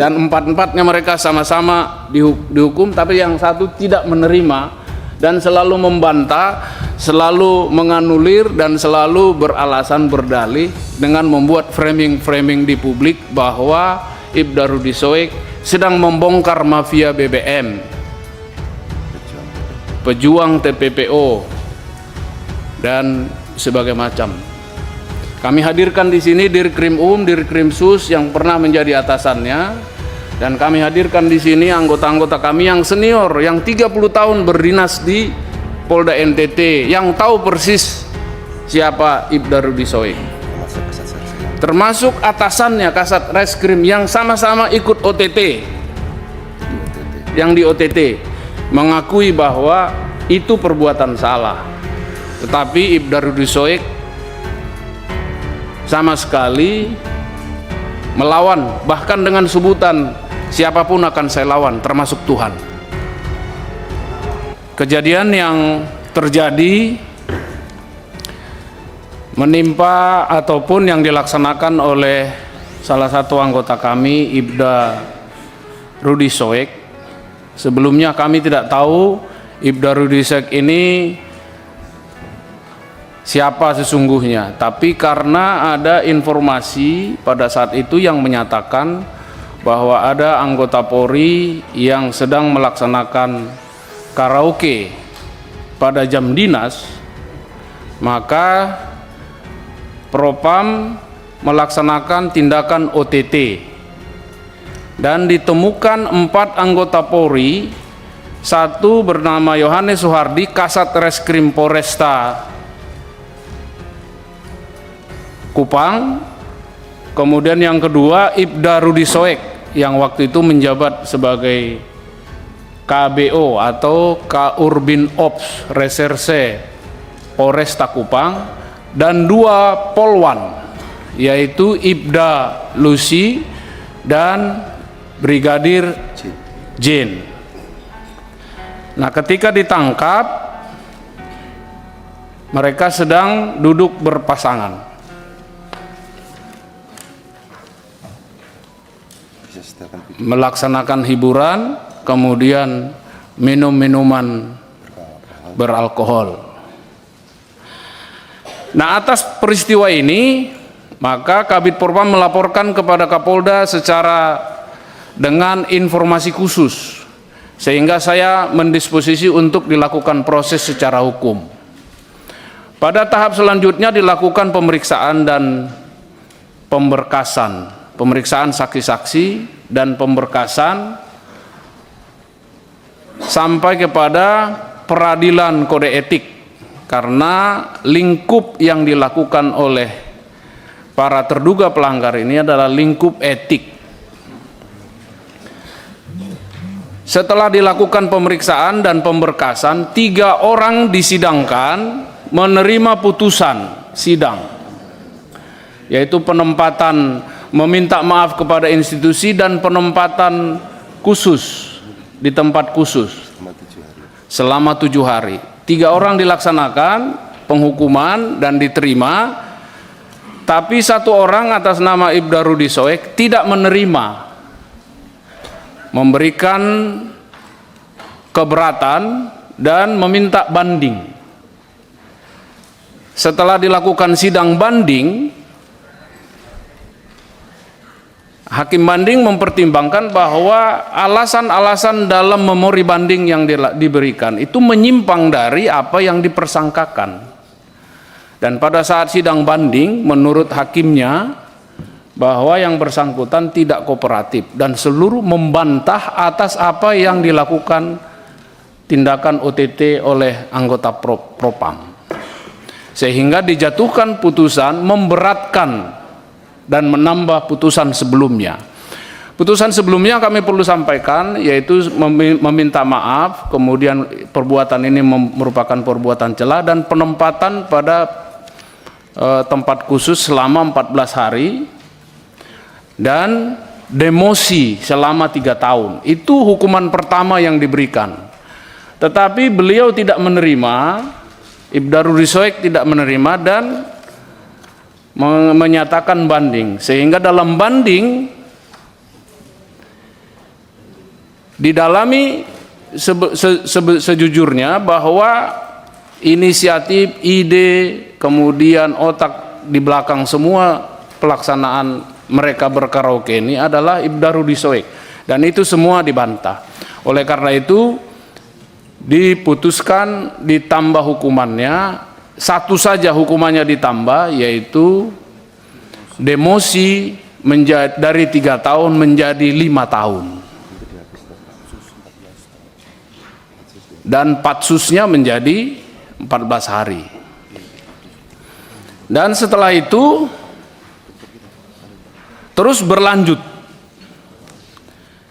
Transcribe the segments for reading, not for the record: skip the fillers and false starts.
dan empat-empatnya mereka sama-sama dihukum, tapi yang satu tidak menerima dan selalu membantah, selalu menganulir dan selalu beralasan berdalih dengan membuat framing di publik bahwa Ibda Rudi Soek sedang membongkar mafia BBM, pejuang TPPO dan sebagai macam. Kami hadirkan di sini Dirkrim Dirkrim Sus yang pernah menjadi atasannya, dan kami hadirkan di sini anggota-anggota kami yang senior yang 30 tahun berdinas di Polda NTT yang tahu persis siapa Ibda Rudi Soek. Termasuk atasannya Kasat Reskrim yang sama-sama ikut OTT. Yang di OTT mengakui bahwa itu perbuatan salah. Tetapi Ibda Rudi Soek sama sekali melawan, bahkan dengan sebutan siapapun akan saya lawan, termasuk Tuhan. Kejadian yang terjadi menimpa ataupun yang dilaksanakan oleh salah satu anggota kami, Ibda Rudi Soek. Sebelumnya kami tidak tahu Ibda Rudi Soek ini siapa sesungguhnya, tapi karena ada informasi pada saat itu yang menyatakan bahwa ada anggota Polri yang sedang melaksanakan karaoke pada jam dinas, maka Propam melaksanakan tindakan OTT dan ditemukan 4 anggota Polri, satu bernama Yohanes Suhardi, Kasat Reskrim Polresta Kupang, kemudian yang kedua Ibda Rudi Soek yang waktu itu menjabat sebagai KBO atau Kaurbin Ops Reserse Polresta Kupang, dan 2 Polwan yaitu Ibda Lucy dan Brigadir Jin. Nah, ketika ditangkap mereka sedang duduk berpasangan melaksanakan hiburan, kemudian minum minuman beralkohol. Nah, atas peristiwa ini maka Kabid Propam melaporkan kepada Kapolda secara dengan informasi khusus, sehingga saya mendisposisi untuk dilakukan proses secara hukum. Pada tahap selanjutnya dilakukan pemeriksaan dan pemberkasan, pemeriksaan saksi-saksi dan pemberkasan sampai kepada peradilan kode etik, karena lingkup yang dilakukan oleh para terduga pelanggar ini adalah lingkup etik. Setelah dilakukan pemeriksaan dan pemberkasan, 3 orang disidangkan menerima putusan sidang, yaitu penempatan, meminta maaf kepada institusi, dan penempatan khusus di tempat khusus selama 7 hari. 3 orang dilaksanakan penghukuman dan diterima, tapi 1 orang atas nama Ibda Rudi Soek tidak menerima, memberikan keberatan dan meminta banding. Setelah dilakukan sidang banding, Hakim banding mempertimbangkan bahwa alasan-alasan dalam memori banding yang diberikan itu menyimpang dari apa yang dipersangkakan. Dan pada saat sidang banding, menurut hakimnya bahwa yang bersangkutan tidak kooperatif dan seluruh membantah atas apa yang dilakukan tindakan OTT oleh anggota Propam, sehingga dijatuhkan putusan memberatkan dan menambah putusan sebelumnya. Putusan sebelumnya kami perlu sampaikan, yaitu meminta maaf, kemudian perbuatan ini merupakan perbuatan celah, dan penempatan pada tempat khusus selama 14 hari, dan demosi selama 3 tahun. Itu hukuman pertama yang diberikan. Tetapi beliau tidak menerima, Ibda Rudi Soek tidak menerima dan menyatakan banding, sehingga dalam banding didalami sejujurnya bahwa inisiatif, ide, kemudian otak di belakang semua pelaksanaan mereka berkaraoke ini adalah Ibda Rudi Soek, dan itu semua dibantah. Oleh karena itu diputuskan ditambah hukumannya, satu saja hukumannya ditambah, yaitu demosi dari 3 tahun menjadi 5 tahun, dan patsusnya menjadi 14 hari. Dan setelah itu terus berlanjut.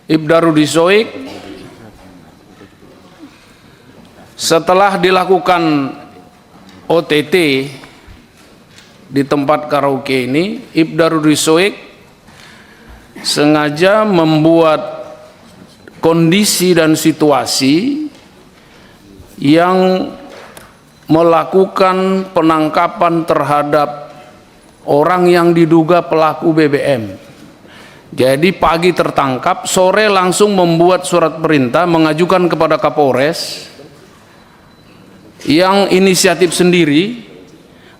Ibda Rudi Soek setelah dilakukan OTT di tempat karaoke ini, Ibda Rudi Soek sengaja membuat kondisi dan situasi yang melakukan penangkapan terhadap orang yang diduga pelaku BBM. Jadi pagi tertangkap, sore langsung membuat surat perintah mengajukan kepada Kapolres yang inisiatif sendiri,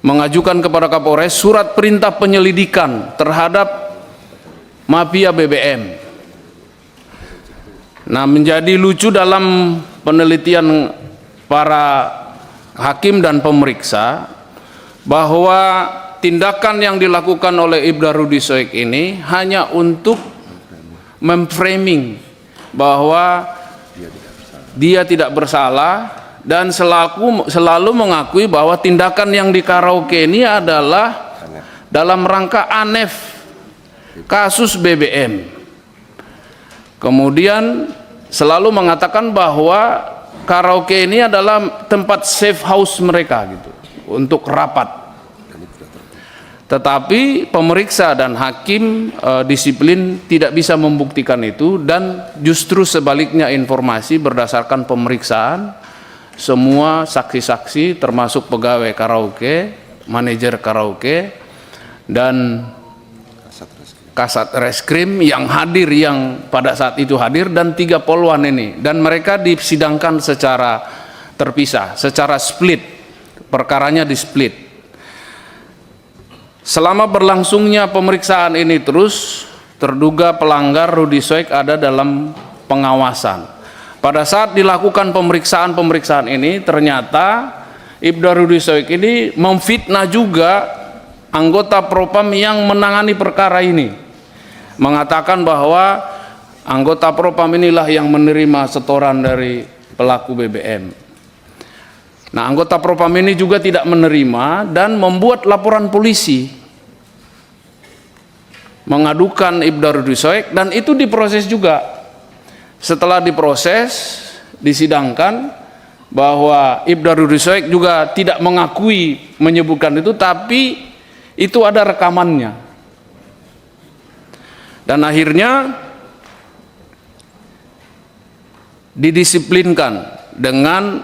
mengajukan kepada Kapolres surat perintah penyelidikan terhadap mafia BBM. Nah, menjadi lucu dalam penelitian para hakim dan pemeriksa bahwa tindakan yang dilakukan oleh Ibda Rudi Soek ini hanya untuk memframing bahwa dia tidak bersalah, dan selalu mengakui bahwa tindakan yang di karaoke ini adalah dalam rangka ANEF kasus BBM. Kemudian selalu mengatakan bahwa karaoke ini adalah tempat safe house mereka gitu, untuk rapat. Tetapi pemeriksa dan hakim disiplin tidak bisa membuktikan itu, dan justru sebaliknya informasi berdasarkan pemeriksaan semua saksi-saksi termasuk pegawai karaoke, manajer karaoke, dan Kasat Reskrim yang hadir, yang pada saat itu hadir, dan 3 polwan ini, dan mereka disidangkan secara terpisah, secara split, perkaranya di split. Selama berlangsungnya pemeriksaan ini terus, terduga pelanggar Rudi Soek ada dalam pengawasan. Pada saat dilakukan pemeriksaan ini, ternyata Ibda Rudi Soek ini memfitnah juga anggota Propam yang menangani perkara ini, mengatakan bahwa anggota Propam inilah yang menerima setoran dari pelaku BBM. Nah, anggota Propam ini juga tidak menerima dan membuat laporan polisi, mengadukan Ibda Rudi Soek, dan itu diproses juga. Setelah diproses, disidangkan, bahwa Ibda Rudi Soek juga tidak mengakui menyebutkan itu, tapi itu ada rekamannya. Dan akhirnya didisiplinkan dengan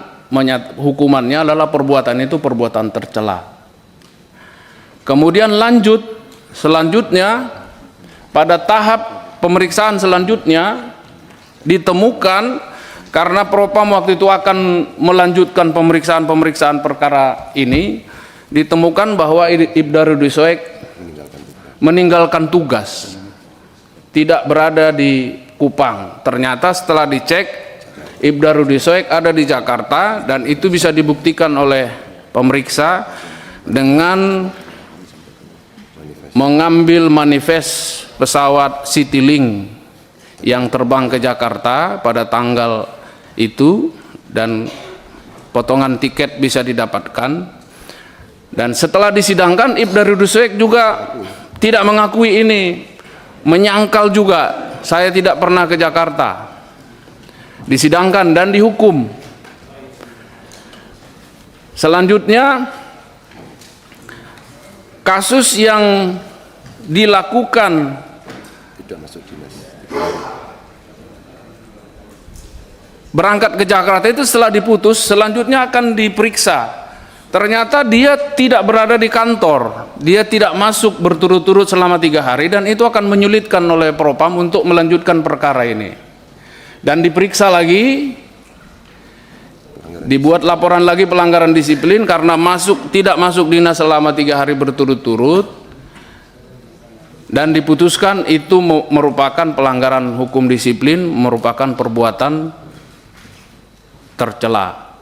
hukumannya adalah perbuatan itu perbuatan tercela. Kemudian selanjutnya pada tahap pemeriksaan selanjutnya ditemukan, karena Propam waktu itu akan melanjutkan pemeriksaan perkara ini, ditemukan bahwa Ibda Rudi Soek meninggalkan tugas, tidak berada di Kupang. Ternyata setelah dicek, Ibda Rudi Soek ada di Jakarta, dan itu bisa dibuktikan oleh pemeriksa dengan mengambil manifest pesawat Citylink yang terbang ke Jakarta pada tanggal itu, dan potongan tiket bisa didapatkan. Dan setelah disidangkan, Ibda Rudi Soek juga tidak mengakui ini, menyangkal juga, saya tidak pernah ke Jakarta. Disidangkan dan dihukum. Selanjutnya, kasus yang dilakukan berangkat ke Jakarta itu setelah diputus, selanjutnya akan diperiksa. Ternyata dia tidak berada di kantor, dia tidak masuk berturut-turut selama 3 hari, dan itu akan menyulitkan oleh Propam untuk melanjutkan perkara ini. dan diperiksa lagi, dibuat laporan lagi pelanggaran disiplin karena tidak masuk dinas selama 3 hari berturut-turut, dan diputuskan itu merupakan pelanggaran hukum disiplin, merupakan perbuatan tercela.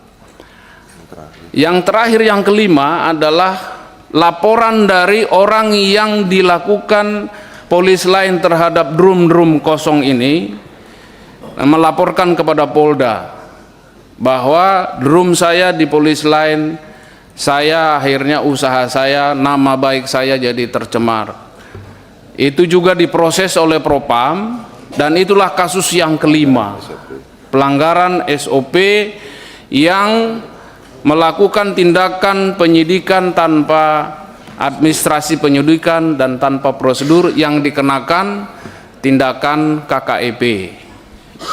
Yang terakhir, yang kelima adalah laporan dari orang yang dilakukan polis lain terhadap drum-drum kosong ini, melaporkan kepada Polda bahwa drum saya di polis lain, saya akhirnya usaha saya, nama baik saya jadi tercemar. Itu juga diproses oleh Propam, dan itulah kasus yang kelima, pelanggaran SOP yang melakukan tindakan penyidikan tanpa administrasi penyidikan dan tanpa prosedur, yang dikenakan tindakan KKEP.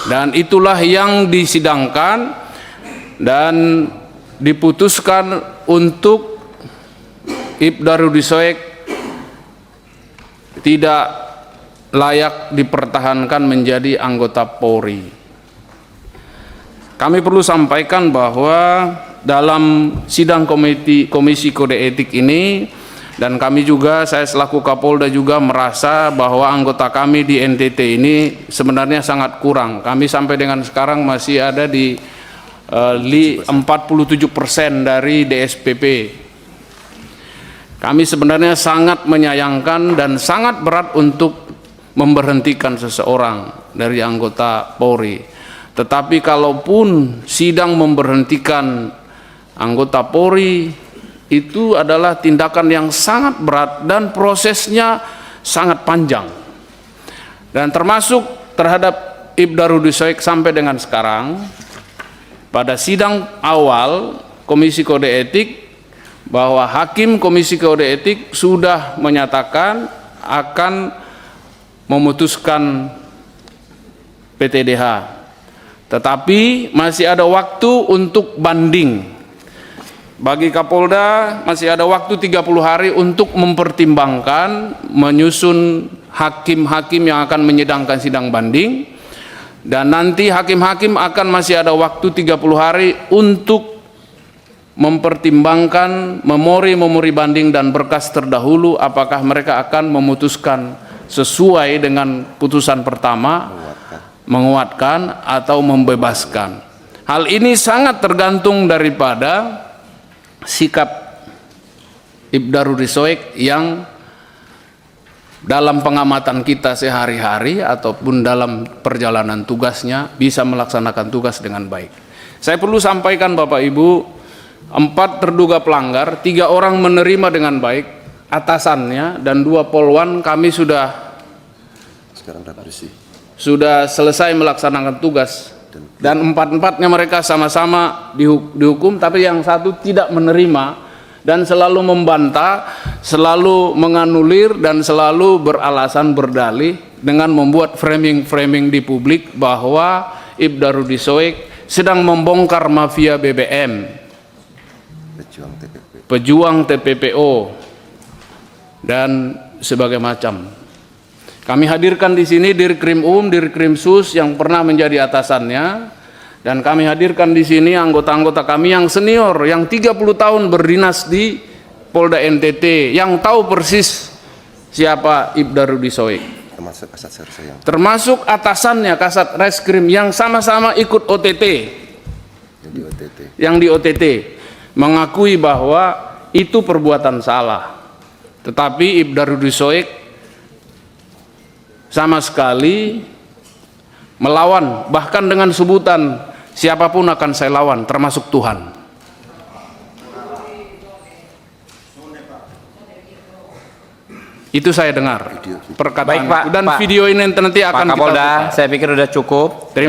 Dan itulah yang disidangkan dan diputuskan untuk Ibda Rudi Soek tidak layak dipertahankan menjadi anggota Polri. Kami perlu sampaikan bahwa dalam sidang Komisi Kode Etik ini, dan kami juga, saya selaku Kapolda juga merasa bahwa anggota kami di NTT ini sebenarnya sangat kurang. Kami sampai dengan sekarang masih ada di 47% dari DSPP. Kami sebenarnya sangat menyayangkan dan sangat berat untuk memberhentikan seseorang dari anggota Polri. Tetapi kalaupun sidang memberhentikan anggota Polri, itu adalah tindakan yang sangat berat dan prosesnya sangat panjang. Dan termasuk terhadap Ibda Rudi Soek sampai dengan sekarang, pada sidang awal Komisi Kode Etik, bahwa Hakim Komisi Kode Etik sudah menyatakan akan memutuskan PTDH. Tetapi masih ada waktu untuk banding. Bagi Kapolda masih ada waktu 30 hari untuk mempertimbangkan, menyusun hakim-hakim yang akan menyidangkan sidang banding, dan nanti hakim-hakim akan masih ada waktu 30 hari untuk mempertimbangkan memori banding dan berkas terdahulu, apakah mereka akan memutuskan sesuai dengan putusan pertama, menguatkan atau membebaskan. Hal ini sangat tergantung daripada sikap Ibda Rudi Soek yang dalam pengamatan kita sehari-hari ataupun dalam perjalanan tugasnya bisa melaksanakan tugas dengan baik. Saya perlu sampaikan Bapak Ibu, 4 terduga pelanggar, 3 orang menerima dengan baik atasannya, dan 2 polwan kami sudah selesai melaksanakan tugas, dan 4-empatnya mereka sama-sama dihukum, tapi yang satu tidak menerima dan selalu membantah, selalu menganulir, dan selalu beralasan berdalih dengan membuat framing di publik bahwa Ibda Rudi Soek sedang membongkar mafia BBM, pejuang TPPO, dan sebagai macam. Kami hadirkan di sini Dirkrim Dirkrim Sus yang pernah menjadi atasannya, dan kami hadirkan di sini anggota-anggota kami yang senior, yang 30 tahun berdinas di Polda NTT, yang tahu persis siapa Ibda Rudi Soek. Termasuk atasannya Kasat Reskrim yang sama-sama ikut OTT, yang di OTT mengakui bahwa itu perbuatan salah. Tetapi Ibda Rudi Soek sama sekali melawan, bahkan dengan sebutan siapapun akan saya lawan, termasuk Tuhan. Itu saya dengar perkataan. Baik, Pak, dan Pak, video ini nanti akan Pak Kapolda, kita buka. saya pikir sudah cukup. Terima